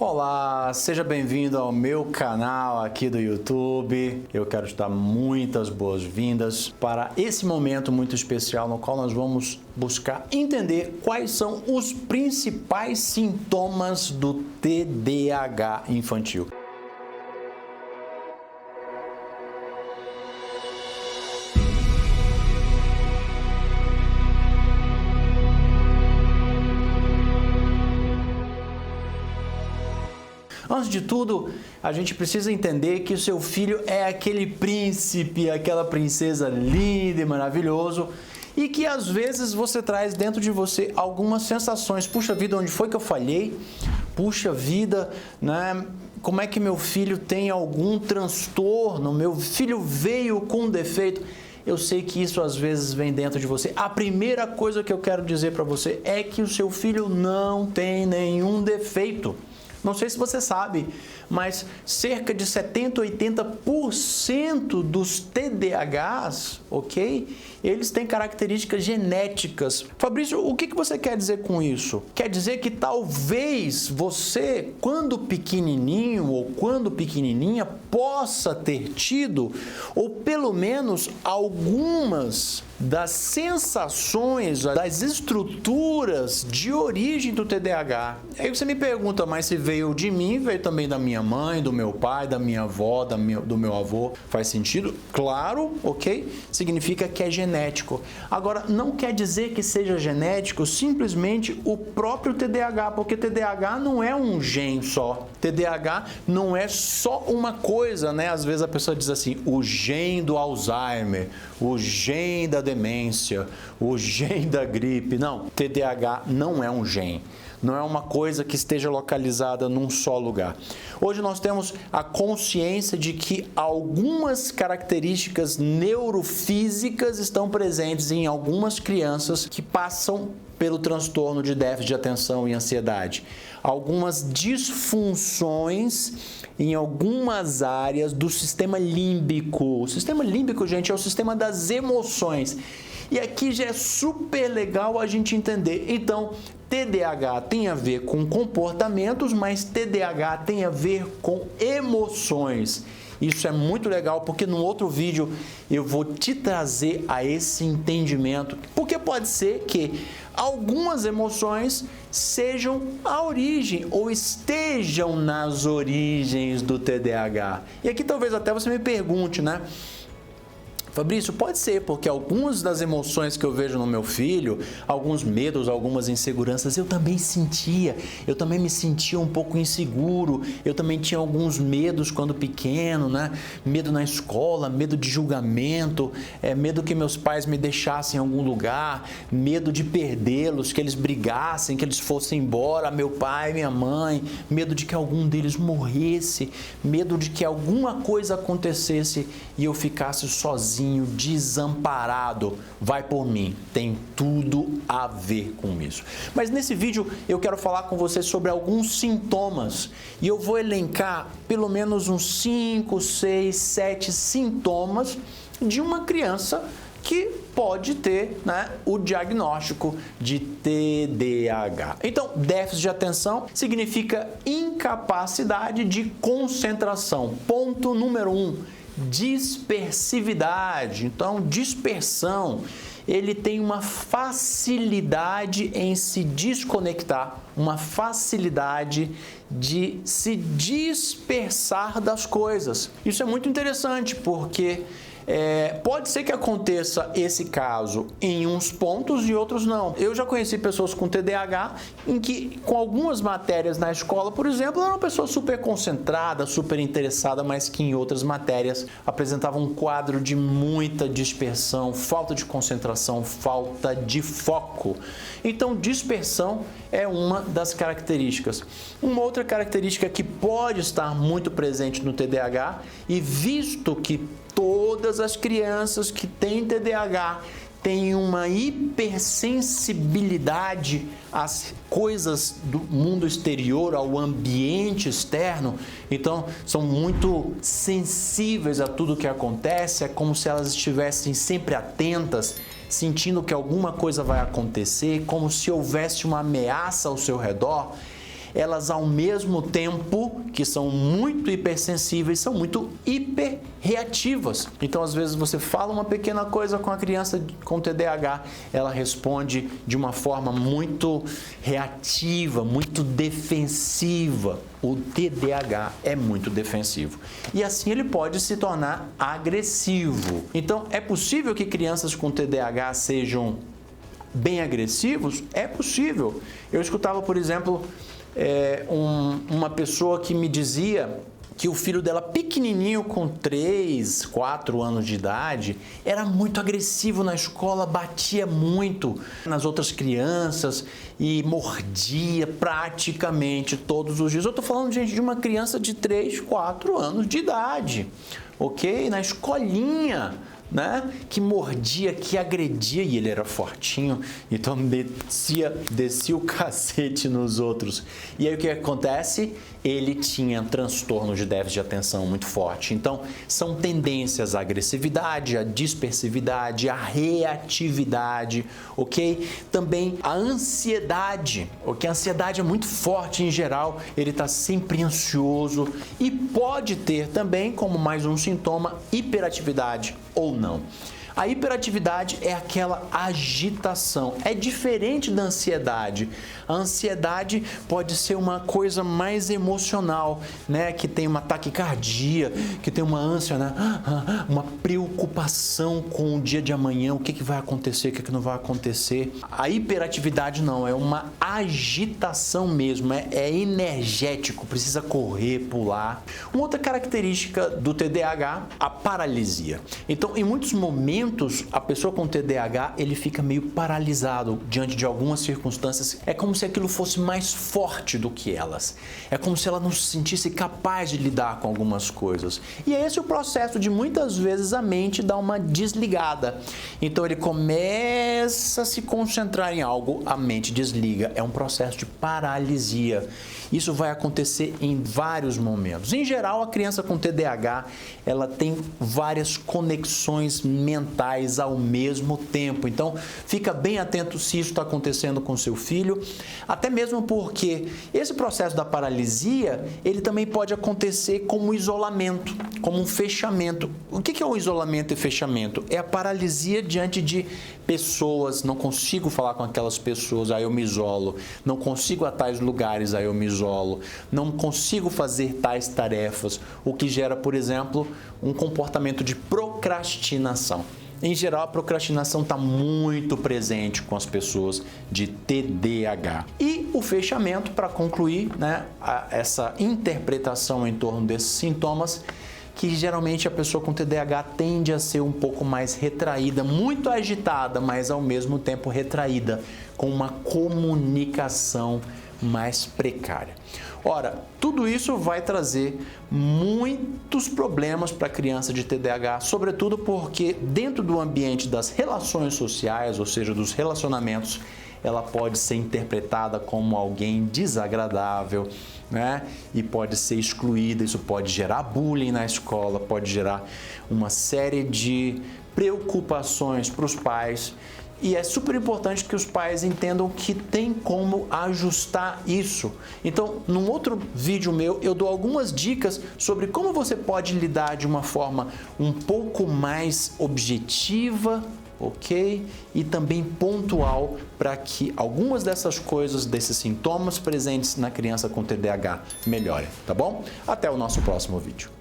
Olá, seja bem-vindo ao meu canal aqui do YouTube. Eu quero te dar muitas boas-vindas para esse momento muito especial no qual nós vamos buscar entender quais são os principais sintomas do TDAH infantil. Antes de tudo, a gente precisa entender que o seu filho é aquele príncipe, aquela princesa linda e maravilhoso, e que às vezes você traz dentro de você algumas sensações. Puxa vida, onde foi que eu falhei? Puxa vida, né? Como é que meu filho tem algum transtorno? Meu filho veio com um defeito. Eu sei que isso às vezes vem dentro de você. A primeira coisa que eu quero dizer para você é que o seu filho não tem nenhum defeito. Não sei se você sabe, mas cerca de 70, 80% dos TDAHs, ok? Eles têm características genéticas. Fabrício, o que você quer dizer com isso? Quer dizer que talvez você, quando pequenininho ou quando pequenininha, possa ter tido, ou pelo menos algumas das sensações, das estruturas de origem do TDAH. Aí você me pergunta, mas se veio de mim, veio também da minha mãe, do meu pai, da minha avó, do meu avô. Faz sentido? Claro, ok? Significa que é genético. Agora, não quer dizer que seja genético simplesmente o próprio TDAH, porque TDAH não é um gene só. TDAH não é só uma coisa, né? Às vezes a pessoa diz assim, o gene do Alzheimer, o gene da demência, o gene da gripe. Não, TDAH não é um gene. Não é uma coisa que esteja localizada num só lugar. Hoje nós temos a consciência de que algumas características neurofísicas estão presentes em algumas crianças que passam pelo transtorno de déficit de atenção e ansiedade. Algumas disfunções em algumas áreas do sistema límbico. O sistema límbico, gente, é o sistema das emoções. E aqui já é super legal a gente entender. Então, TDAH tem a ver com comportamentos, mas TDAH tem a ver com emoções. Isso é muito legal porque no outro vídeo eu vou te trazer a esse entendimento. Porque pode ser que algumas emoções sejam a origem ou estejam nas origens do TDAH. E aqui talvez até você me pergunte, né? Fabrício, pode ser, porque algumas das emoções que eu vejo no meu filho, alguns medos, algumas inseguranças, eu também sentia. Eu também me sentia um pouco inseguro. Eu também tinha alguns medos quando pequeno, né? Medo na escola, medo de julgamento, medo que meus pais me deixassem em algum lugar, medo de perdê-los, que eles brigassem, que eles fossem embora, meu pai, minha mãe, medo de que algum deles morresse, medo de que alguma coisa acontecesse e eu ficasse sozinho, desamparado. Vai por mim, tem tudo a ver com isso. Mas nesse vídeo eu quero falar com você sobre alguns sintomas e eu vou elencar pelo menos uns 5, 6, 7 sintomas de uma criança que pode ter, né, o diagnóstico de TDAH. Então, déficit de atenção significa incapacidade de concentração. Ponto número 1. Dispersividade. Então, dispersão, ele tem uma facilidade em se desconectar, uma facilidade de se dispersar das coisas. Isso é muito interessante porque pode ser que aconteça esse caso em uns pontos e outros não. Eu já conheci pessoas com TDAH em que, com algumas matérias na escola, por exemplo, era uma pessoa super concentrada, super interessada, mas que em outras matérias apresentava um quadro de muita dispersão, falta de concentração, falta de foco. Então, dispersão é uma das características. Uma outra característica que pode estar muito presente no TDAH, e visto que todas as crianças que têm TDAH têm uma hipersensibilidade às coisas do mundo exterior, ao ambiente externo, então são muito sensíveis a tudo que acontece, é como se elas estivessem sempre atentas, sentindo que alguma coisa vai acontecer, como se houvesse uma ameaça ao seu redor. elas ao mesmo tempo que são muito hipersensíveis, são muito hiperreativas. Então, às vezes, você fala uma pequena coisa com a criança com TDAH, ela responde de uma forma muito reativa, muito defensiva. O TDAH é muito defensivo. E assim ele pode se tornar agressivo. Então, é possível que crianças com TDAH sejam bem agressivos? É possível. Eu escutava, por exemplo, uma pessoa que me dizia que o filho dela, pequenininho, com 3, 4 anos de idade, era muito agressivo na escola, batia muito nas outras crianças e mordia praticamente todos os dias. Eu estou falando, gente, de uma criança de 3, 4 anos de idade, ok? Na escolinha, né? Que mordia, que agredia, e ele era fortinho, então descia o cacete nos outros. E aí o que acontece? Ele tinha transtorno de déficit de atenção muito forte. Então, são tendências à agressividade, à dispersividade, à reatividade, ok? Também a ansiedade, ok? A ansiedade é muito forte em geral, ele está sempre ansioso e pode ter também, como mais um sintoma, hiperatividade ou não. A hiperatividade é aquela agitação, é diferente da ansiedade. A ansiedade pode ser uma coisa mais emocional, né? Que tem uma taquicardia, que tem uma ânsia, né? Uma preocupação com o dia de amanhã, o que vai acontecer, o que não vai acontecer. A hiperatividade não, é uma agitação mesmo, é energético, precisa correr, pular. Uma outra característica do TDAH, a paralisia. Então, em muitos momentos, a pessoa com TDAH, ele fica meio paralisado diante de algumas circunstâncias. É como se aquilo fosse mais forte do que elas. É como se ela não se sentisse capaz de lidar com algumas coisas. E é esse o processo de muitas vezes a mente dar uma desligada. Então ele começa a se concentrar em algo, a mente desliga. É um processo de paralisia. Isso vai acontecer em vários momentos. Em geral, a criança com TDAH, ela tem várias conexões mentais ao mesmo tempo. Então, fica bem atento se isso está acontecendo com seu filho, até mesmo porque esse processo da paralisia, ele também pode acontecer como isolamento, como um fechamento. O que é o isolamento e fechamento? É a paralisia diante de pessoas, não consigo falar com aquelas pessoas, aí eu me isolo. Não consigo ir a tais lugares, aí eu me isolo. Não consigo fazer tais tarefas, o que gera, por exemplo, um comportamento de procrastinação. Em geral, a procrastinação está muito presente com as pessoas de TDAH. E o fechamento, para concluir, né, essa interpretação em torno desses sintomas, que geralmente a pessoa com TDAH tende a ser um pouco mais retraída, muito agitada, mas ao mesmo tempo retraída, com uma comunicação mais precária. Ora, tudo isso vai trazer muitos problemas para a criança de TDAH, sobretudo porque dentro do ambiente das relações sociais, ou seja, dos relacionamentos, ela pode ser interpretada como alguém desagradável, né? E pode ser excluída. Isso pode gerar bullying na escola, pode gerar uma série de preocupações para os pais. E é super importante que os pais entendam que tem como ajustar isso. Então, num outro vídeo meu, eu dou algumas dicas sobre como você pode lidar de uma forma um pouco mais objetiva, ok? E também pontual para que algumas dessas coisas, desses sintomas presentes na criança com TDAH melhorem, tá bom? Até o nosso próximo vídeo.